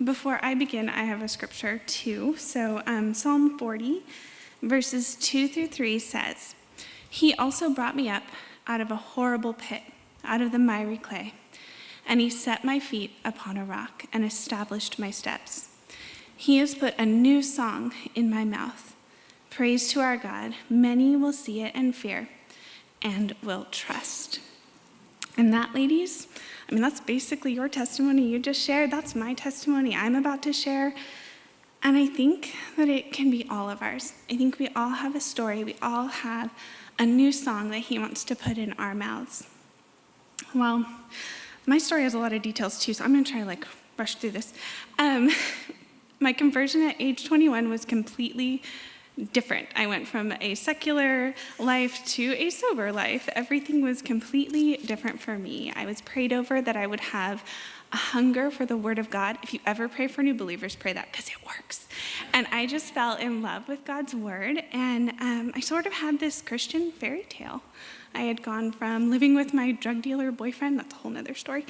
before I begin, I have a scripture too. So Psalm 40, verses 2-3 says, "He also brought me up out of a horrible pit, out of the miry clay, and he set my feet upon a rock and established my steps. He has put a new song in my mouth. Praise to our God. Many will see it and fear and will trust." And that, ladies, that's basically your testimony you just shared. That's my testimony I'm about to share. And I think that it can be all of ours. I think we all have a story. We all have a new song that he wants to put in our mouths. Well, my story has a lot of details too, so I'm going to try to rush through this. My conversion at age 21 was completely different. I went from a secular life to a sober life. Everything was completely different for me. I was prayed over that I would have a hunger for the Word of God. If you ever pray for new believers, pray that because it works. And I just fell in love with God's Word, and I sort of had this Christian fairy tale. I had gone from living with my drug dealer boyfriend, that's a whole nother story,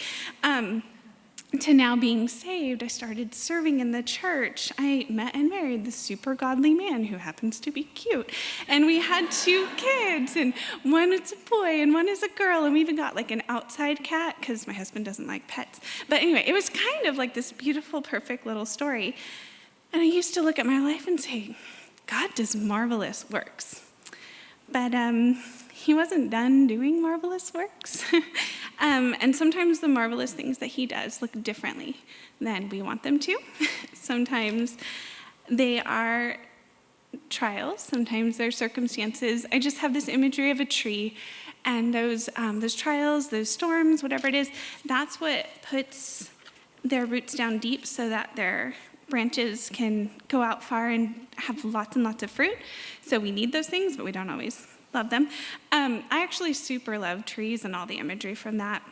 to now being saved. I started serving in the church. I met and married this super godly man who happens to be cute. And we had 2 kids, and one is a boy and one is a girl. And we even got an outside cat because my husband doesn't like pets. But anyway, it was kind of like this beautiful, perfect little story. And I used to look at my life and say, God does marvelous works. But he wasn't done doing marvelous works. And sometimes the marvelous things that he does look differently than we want them to. Sometimes they are trials. Sometimes they're circumstances. I just have this imagery of a tree, and those trials, those storms, whatever it is, that's what puts their roots down deep so that their branches can go out far and have lots and lots of fruit. So we need those things, but we don't always love them. I actually super love trees and all the imagery from that.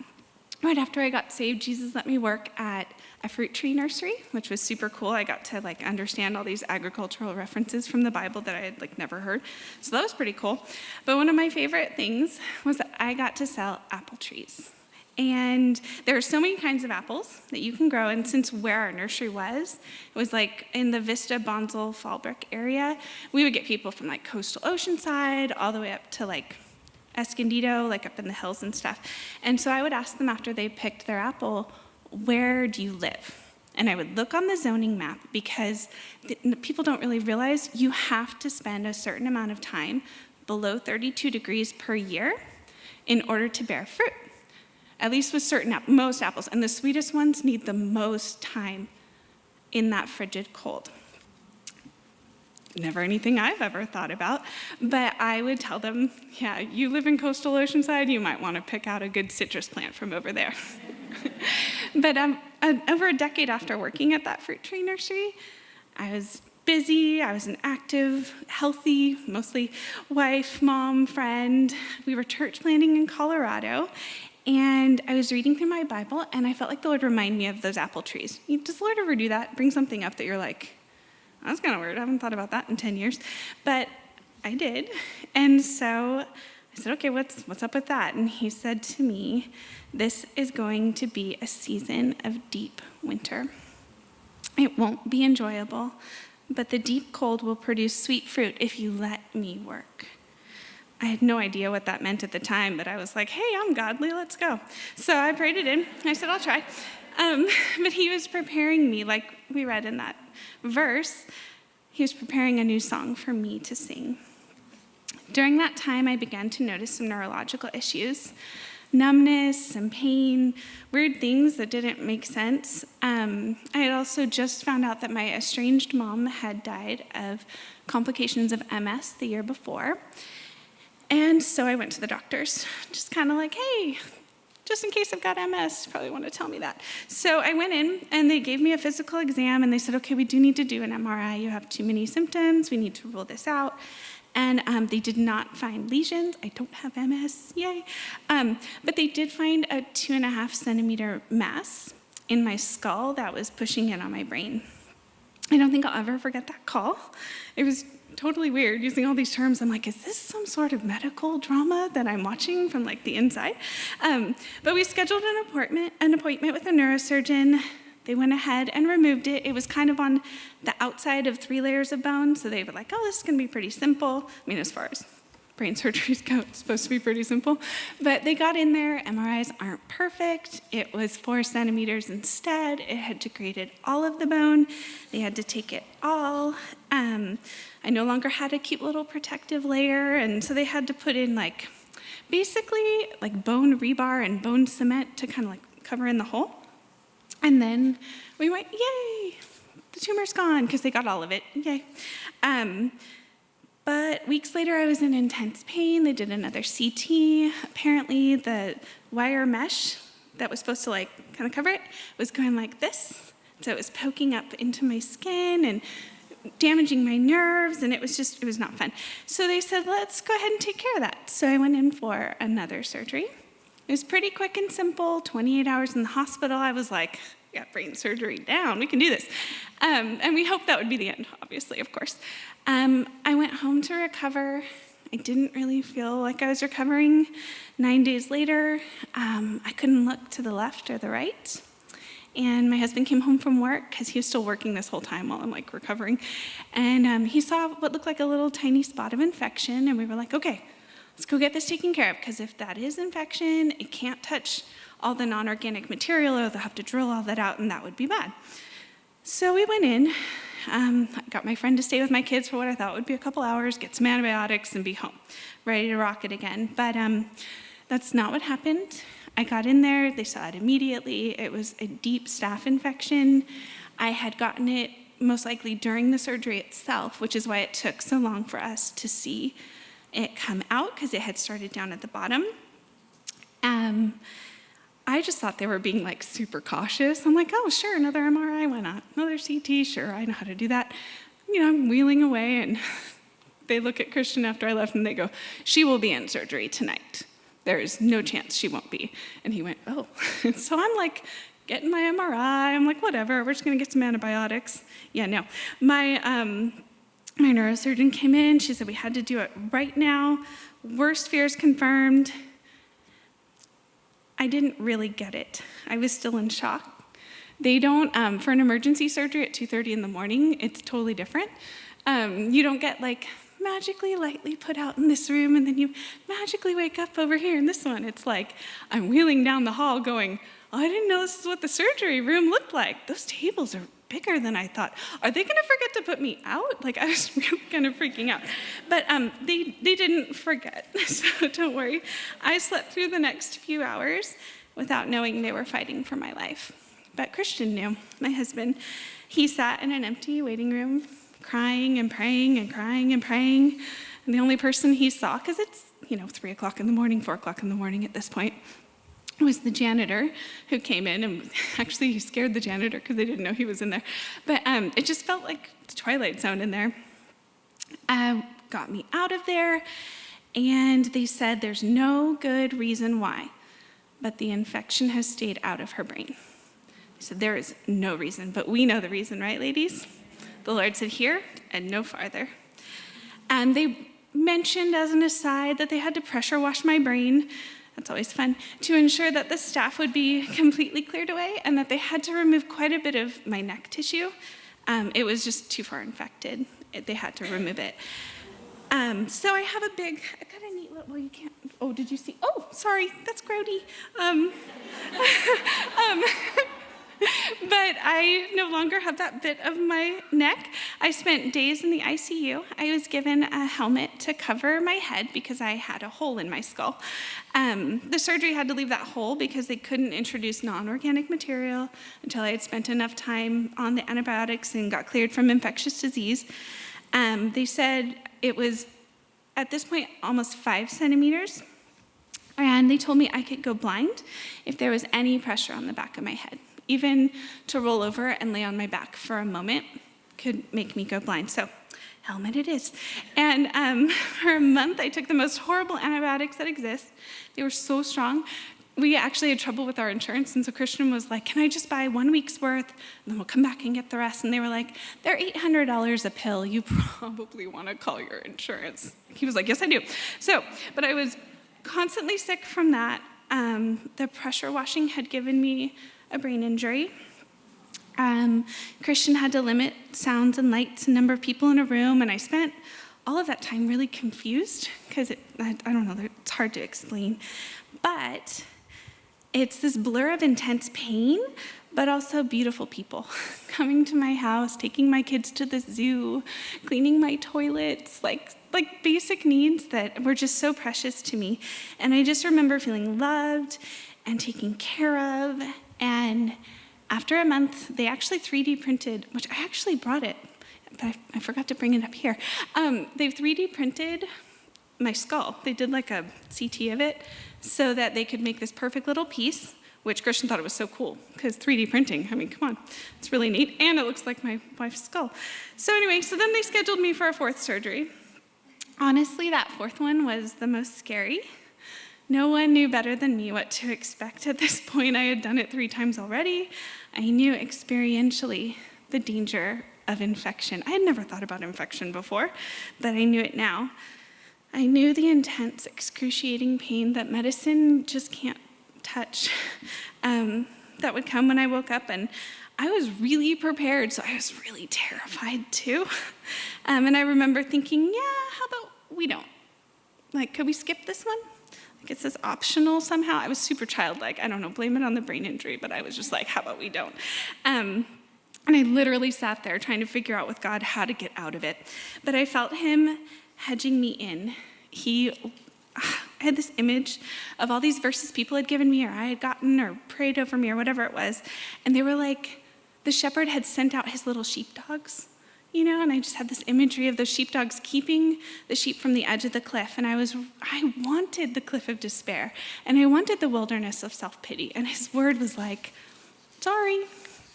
Right after I got saved, Jesus let me work at a fruit tree nursery, which was super cool. I got to understand all these agricultural references from the Bible that I had never heard. So that was pretty cool. But one of my favorite things was that I got to sell apple trees. And there are so many kinds of apples that you can grow. And since where our nursery was, it was in the Vista, Bonsall, Fallbrook area, we would get people from coastal Oceanside all the way up to Escondido, up in the hills and stuff. And so I would ask them after they picked their apple, where do you live? And I would look on the zoning map because people don't really realize you have to spend a certain amount of time below 32 degrees per year in order to bear fruit. At least with most apples. And the sweetest ones need the most time in that frigid cold. Never anything I've ever thought about. But I would tell them, yeah, you live in coastal Oceanside, you might want to pick out a good citrus plant from over there. But over a decade after working at that fruit tree nursery, I was busy, I was an active, healthy, mostly wife, mom, friend. We were church planting in Colorado. And I was reading through my Bible, and I felt like the Lord reminded me of those apple trees. Does the Lord ever do that? Bring something up that you're that's kind of weird. I haven't thought about that in 10 years. But I did. And so I said, okay, what's up with that? And he said to me, this is going to be a season of deep winter. It won't be enjoyable, but the deep cold will produce sweet fruit if you let me work. I had no idea what that meant at the time, but I was like, hey, I'm godly, let's go. So I prayed it in. I said, I'll try. But he was preparing me, like we read in that verse, he was preparing a new song for me to sing. During that time, I began to notice some neurological issues, numbness, some pain, weird things that didn't make sense. I had also just found out that my estranged mom had died of complications of MS the year before. And so I went to the doctors, just kind of hey, just in case I've got MS, you probably want to tell me that. So I went in, and they gave me a physical exam, and they said, okay, we do need to do an MRI. You have too many symptoms. We need to rule this out. And they did not find lesions. I don't have MS, yay. But they did find a 2.5 centimeter mass in my skull that was pushing in on my brain. I don't think I'll ever forget that call. It was totally weird using all these terms. I'm like, is this some sort of medical drama that I'm watching from the inside? But we scheduled an appointment with a neurosurgeon. They went ahead and removed it. It was kind of on the outside of 3 layers of bone, so they were like, oh, this is going to be pretty simple. I mean, as far as brain surgeries go, it's supposed to be pretty simple. But they got in there. MRIs aren't perfect. It was 4 centimeters instead. It had degraded all of the bone. They had to take it all. I no longer had a cute little protective layer, and so they had to put in basically bone rebar and bone cement to kind of cover in the hole. And then we went, yay, the tumor's gone, because they got all of it, yay. But weeks later, I was in intense pain. They did another CT. Apparently, the wire mesh that was supposed to kind of cover it was going like this. So it was poking up into my skin and damaging my nerves, and it was not fun. So they said, let's go ahead and take care of that. So I went in for another surgery. It was pretty quick and simple, 28 hours in the hospital. I was like, got brain surgery down, we can do this. And we hoped that would be the end, obviously, of course. I went home to recover. I didn't really feel like I was recovering. 9 days later, I couldn't look to the left or the right. And my husband came home from work, because he was still working this whole time while I'm recovering. And he saw what looked like a little tiny spot of infection, and we were like, okay, let's go get this taken care of, because if that is infection, it can't touch all the non-organic material, or they'll have to drill all that out, and that would be bad. So we went in. I got my friend to stay with my kids for what I thought would be a couple hours, get some antibiotics, and be home, ready to rock it again. But that's not what happened. I got in there. They saw it immediately. It was a deep staph infection. I had gotten it most likely during the surgery itself, which is why it took so long for us to see it come out, because it had started down at the bottom. I just thought they were being super cautious. I'm like, oh, sure, another MRI, why not? Another CT, sure, I know how to do that. I'm wheeling away, and they look at Christian after I left, and they go, she will be in surgery tonight. There is no chance she won't be. And he went, oh. So I'm getting my MRI. I'm like, whatever, we're just going to get some antibiotics. Yeah, no. My neurosurgeon came in. She said we had to do it right now. Worst fears confirmed. I didn't really get it. I was still in shock. They don't, for an emergency surgery at 2:30 in the morning, it's totally different. You don't get magically lightly put out in this room, and then you magically wake up over here in this one. It's I'm wheeling down the hall going, oh, I didn't know this is what the surgery room looked like. Those tables are bigger than I thought. Are they going to forget to put me out? I was really kind of freaking out. But they didn't forget, so don't worry. I slept through the next few hours without knowing they were fighting for my life. But Christian knew, my husband. He sat in an empty waiting room, crying and praying and crying and praying. And the only person he saw, because it's 3 o'clock in the morning, 4 o'clock in the morning at this point, was the janitor who came in, and actually he scared the janitor because they didn't know he was in there. But it just felt like the Twilight Zone in there. Got me out of there, and they said there's no good reason why, but the infection has stayed out of her brain. They said there is no reason, but we know the reason, right, ladies? The Lord said here and no farther. And they mentioned as an aside that they had to pressure wash my brain. That's always fun, to ensure that the staph would be completely cleared away, and that they had to remove quite a bit of my neck tissue. It was just too far infected. They had to remove it. So I have I got a neat little, well, you can't, oh, did you see? Oh, sorry, that's grody. But I no longer have that bit of my neck. I spent days in the ICU. I was given a helmet to cover my head because I had a hole in my skull. The surgery had to leave that hole because they couldn't introduce non-organic material until I had spent enough time on the antibiotics and got cleared from infectious disease. They said it was, at this point, almost 5 centimeters. And they told me I could go blind if there was any pressure on the back of my head. Even to roll over and lay on my back for a moment could make me go blind. So, helmet it is. And for a month, I took the most horrible antibiotics that exist. They were so strong. We actually had trouble with our insurance, and so Christian was like, can I just buy 1 week's worth, and then we'll come back and get the rest? And they were like, they're $800 a pill. You probably want to call your insurance. He was like, yes, I do. So, but I was constantly sick from that. The pressure washing had given me a brain injury. Christian had to limit sounds and lights and number of people in a room, and I spent all of that time really confused because I don't know, it's hard to explain. But it's this blur of intense pain, but also beautiful people coming to my house, taking my kids to the zoo, cleaning my toilets, like basic needs that were just so precious to me. And I just remember feeling loved and taken care of. And after a month, they actually 3D printed, which I actually brought it, but I forgot to bring it up here. They've 3D printed my skull. They did like a CT of it so that they could make this perfect little piece, which Christian thought it was so cool because 3D printing, I mean, come on, it's really neat. And it looks like my wife's skull. So anyway, so then they scheduled me for a 4th surgery. Honestly, that 4th one was the most scary. No one knew better than me what to expect at this point. I had done it 3 times already. I knew experientially the danger of infection. I had never thought about infection before, but I knew it now. I knew the intense, excruciating pain that medicine just can't touch that would come when I woke up, and I was really prepared, so I was really terrified too. And I remember thinking, how about we don't? Like, could we skip this one? Like, it says optional somehow. I was super childlike. I don't know, blame it on the brain injury, but I was just like, how about we don't? And I literally sat there trying to figure out with God how to get out of it. But I felt him hedging me in. I had this image of all these verses people had given me or I had gotten or prayed over me or whatever it was. And they were like, the shepherd had sent out his little sheepdogs, and I just had this imagery of those sheepdogs keeping the sheep from the edge of the cliff. And I wanted the cliff of despair, and I wanted the wilderness of self-pity. And his word was like, sorry,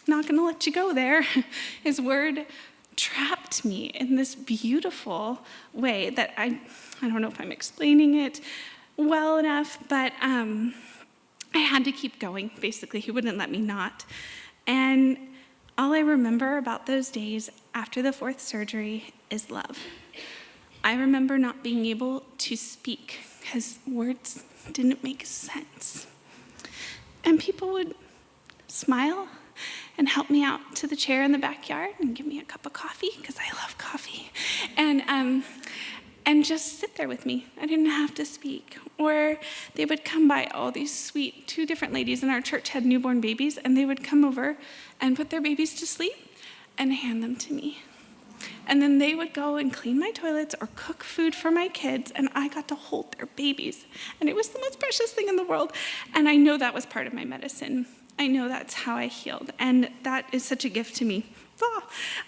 not gonna let you go there. His word trapped me in this beautiful way that I don't know if I'm explaining it well enough, but I had to keep going, basically. He wouldn't let me not. And all I remember about those days after the 4th surgery is love. I remember not being able to speak because words didn't make sense. And people would smile and help me out to the chair in the backyard and give me a cup of coffee because I love coffee. And just sit there with me. I didn't have to speak. Or they would come by, all these sweet 2 different ladies in our church had newborn babies, and they would come over and put their babies to sleep and hand them to me. And then they would go and clean my toilets or cook food for my kids, and I got to hold their babies. And it was the most precious thing in the world. And I know that was part of my medicine. I know that's how I healed. And that is such a gift to me.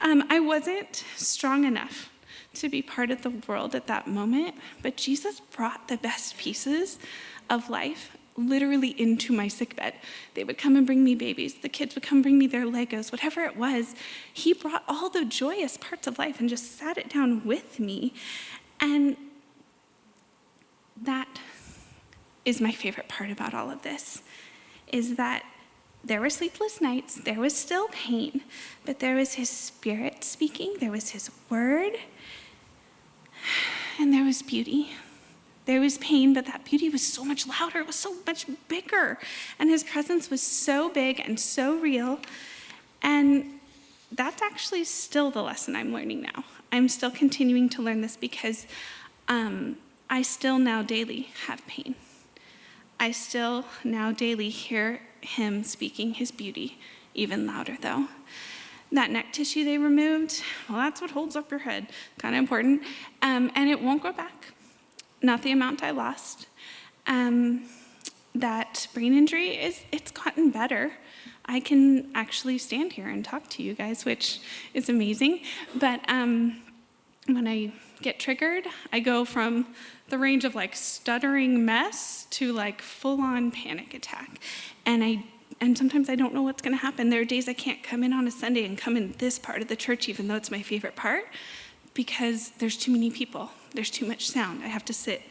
I wasn't strong enough to be part of the world at that moment, but Jesus brought the best pieces of life literally into my sickbed. They would come and bring me babies. The kids would come bring me their Legos, whatever it was. He brought all the joyous parts of life and just sat it down with me. And that is my favorite part about all of this, is that there were sleepless nights, there was still pain, but there was his Spirit speaking, there was his word, and there was beauty. There was pain, but that beauty was so much louder, it was so much bigger, and his presence was so big and so real. And that's actually still the lesson I'm learning now. I'm still continuing to learn this because I still now daily have pain. I still now daily hear him speaking his beauty, even louder though. That neck tissue they removed, well, that's what holds up your head, kind of important, and it won't grow back. Not the amount I lost. That brain injury, it's gotten better. I can actually stand here and talk to you guys, which is amazing. But when I get triggered, I go from the range of like stuttering mess to like full-on panic attack. And sometimes I don't know what's gonna happen. There are days I can't come in on a Sunday and come in this part of the church, even though it's my favorite part, because there's too many people. There's too much sound. I have to sit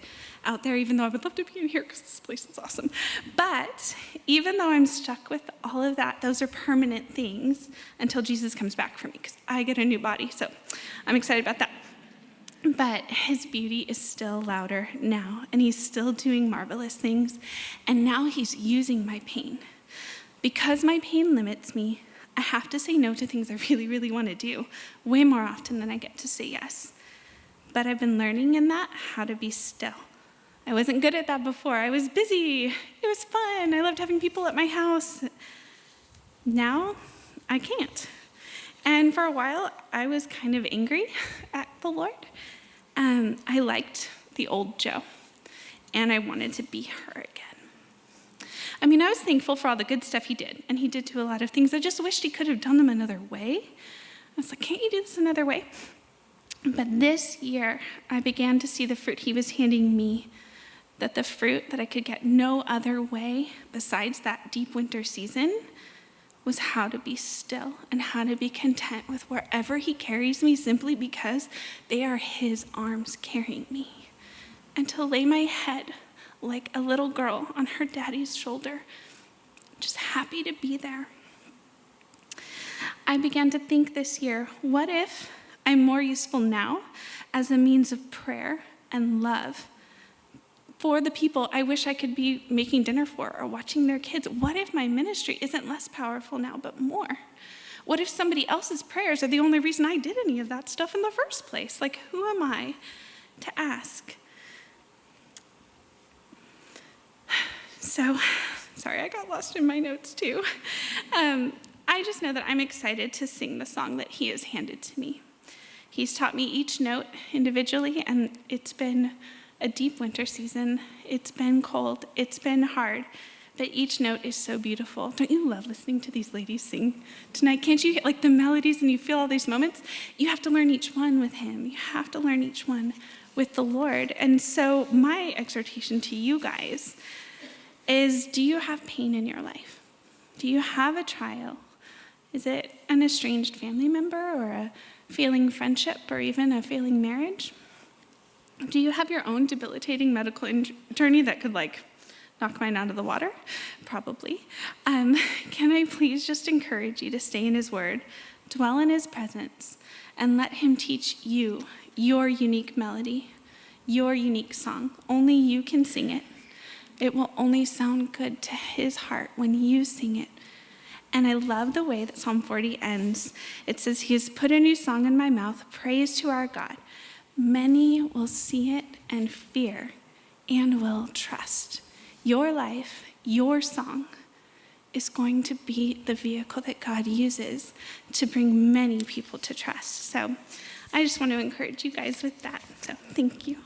out there, even though I would love to be in here because this place is awesome. But even though I'm stuck with all of that, those are permanent things until Jesus comes back for me, because I get a new body. So I'm excited about that. But his beauty is still louder now, and he's still doing marvelous things. And now he's using my pain. Because my pain limits me, I have to say no to things I really, really want to do, way more often than I get to say yes. But I've been learning in that how to be still. I wasn't good at that before. I was busy. It was fun. I loved having people at my house. Now, I can't. And for a while, I was kind of angry at the Lord. I liked the old Jo, and I wanted to be her again. I mean, I was thankful for all the good stuff he did, and he did do a lot of things. I just wished he could have done them another way. I was like, can't you do this another way? But this year, I began to see the fruit he was handing me, that the fruit that I could get no other way besides that deep winter season was how to be still and how to be content with wherever he carries me simply because they are his arms carrying me. And to lay my head like a little girl on her daddy's shoulder, just happy to be there. I began to think this year, what if I'm more useful now as a means of prayer and love for the people I wish I could be making dinner for or watching their kids? What if my ministry isn't less powerful now, but more? What if somebody else's prayers are the only reason I did any of that stuff in the first place? Like, who am I to ask? So, sorry, I got lost in my notes too. I just know that I'm excited to sing the song that he has handed to me. He's taught me each note individually, and it's been a deep winter season. It's been cold. It's been hard. But each note is so beautiful. Don't you love listening to these ladies sing tonight? Can't you get like the melodies and you feel all these moments? You have to learn each one with him. You have to learn each one with the Lord. And so my exhortation to you guys is, do you have pain in your life? Do you have a trial? Is it an estranged family member or a failing friendship or even a failing marriage? Do you have your own debilitating medical journey that could knock mine out of the water? Probably. Can I please just encourage you to stay in his word, dwell in his presence, and let him teach you your unique melody, your unique song. Only you can sing it. It will only sound good to his heart when you sing it. And I love the way that Psalm 40 ends. It says, he has put a new song in my mouth, praise to our God. Many will see it and fear and will trust. Your life, your song, is going to be the vehicle that God uses to bring many people to trust. So I just want to encourage you guys with that. So thank you.